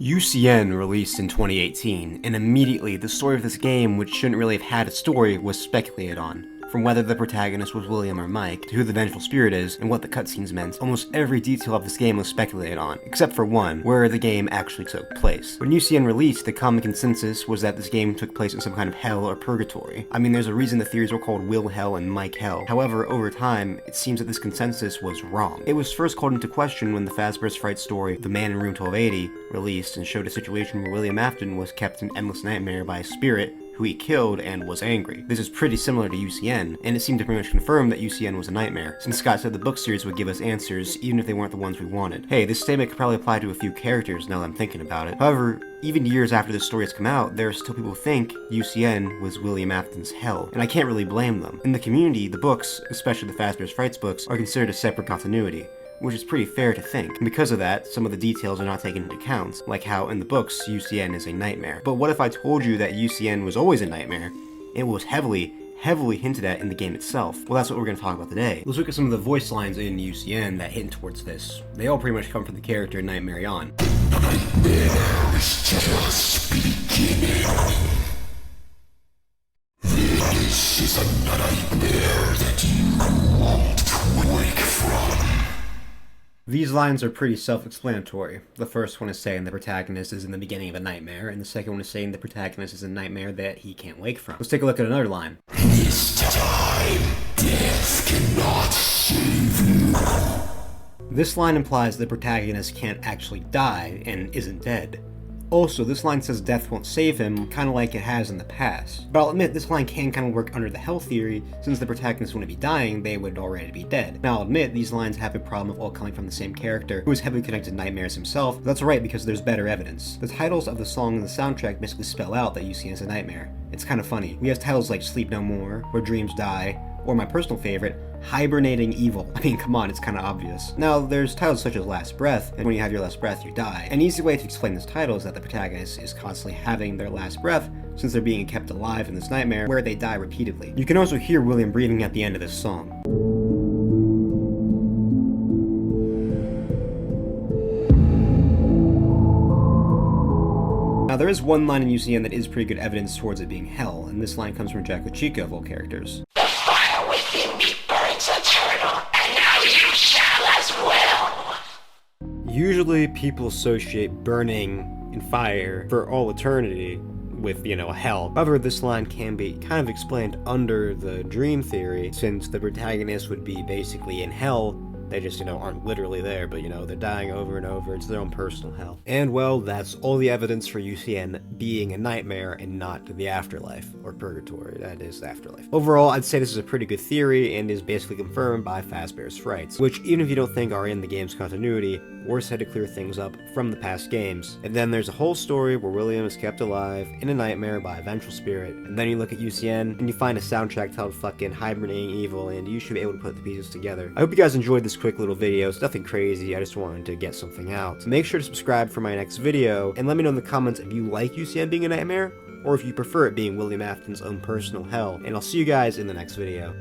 UCN released in 2018, and immediately the story of this game, which shouldn't really have had a story, was speculated on. From whether the protagonist was William or Mike, to who the vengeful spirit is, and what the cutscenes meant, almost every detail of this game was speculated on, except for one, where the game actually took place. When UCN released, the common consensus was that this game took place in some kind of hell or purgatory. I mean, there's a reason the theories were called Will Hell and Mike Hell. However, over time, it seems that this consensus was wrong. It was first called into question when the Fazbear's Fright story, The Man in Room 1280, released and showed a situation where William Afton was kept in endless nightmare by a spirit who he killed and was angry. This is pretty similar to UCN, and it seemed to pretty much confirm that UCN was a nightmare, since Scott said the book series would give us answers even if they weren't the ones we wanted. Hey, this statement could probably apply to a few characters now that I'm thinking about it. However, even years after this story has come out, there are still people who think UCN was William Afton's hell, and I can't really blame them. In the community, the books, especially the Fazbear's Frights books, are considered a separate continuity, which is pretty fair to think. And because of that, some of the details are not taken into account, like how in the books, UCN is a nightmare. But what if I told you that UCN was always a nightmare? It was heavily hinted at in the game itself. Well, that's what we're going to talk about today. Let's look at some of the voice lines in UCN that hint towards this. They all pretty much come from the character Nightmare on. Nightmare is just beginning. This is a nightmare that you won't wake from. These lines are pretty self-explanatory. The first one is saying the protagonist is in the beginning of a nightmare, and the second one is saying the protagonist is a nightmare that he can't wake from. Let's take a look at another line. This time, death cannot save you. This line implies the protagonist can't actually die and isn't dead. Also, this line says death won't save him, kind of like it has in the past. But I'll admit, this line can kind of work under the hell theory, since the protagonist wouldn't be dying, they would already be dead. Now I'll admit, these lines have a problem of all coming from the same character, who is heavily connected to nightmares himself, but that's alright because there's better evidence. The titles of the song and the soundtrack basically spell out that UCN is a nightmare. It's kind of funny. We have titles like Sleep No More, Where Dreams Die, or my personal favorite, Hibernating Evil. I mean, come on, it's kind of obvious. Now, there's titles such as Last Breath, and when you have your last breath, you die. An easy way to explain this title is that the protagonist is constantly having their last breath, since they're being kept alive in this nightmare, where they die repeatedly. You can also hear William breathing at the end of this song. Now, there is one line in UCN that is pretty good evidence towards it being hell, and this line comes from Jacko Chica of all characters. The fire within me burns eternal, and now you shall as well. Usually people associate burning and fire for all eternity with, a hell. However, this line can be kind of explained under the dream theory, since the protagonist would be basically in hell. They just, aren't literally there, but, they're dying over and over. It's their own personal hell. And, well, that's all the evidence for UCN being a nightmare and not the afterlife, or purgatory. That is the afterlife. Overall, I'd say this is a pretty good theory and is basically confirmed by Fazbear's Frights, which, even if you don't think are in the game's continuity, were said to clear things up from the past games. And then there's a whole story where William is kept alive in a nightmare by a vengeful spirit. And then you look at UCN, and you find a soundtrack titled fucking Hibernating Evil, and you should be able to put the pieces together. I hope you guys enjoyed this quick little video. It's nothing crazy, I just wanted to get something out. So make sure to subscribe for my next video, and let me know in the comments if you like UCN being a nightmare, or if you prefer it being William Afton's own personal hell. And I'll see you guys in the next video.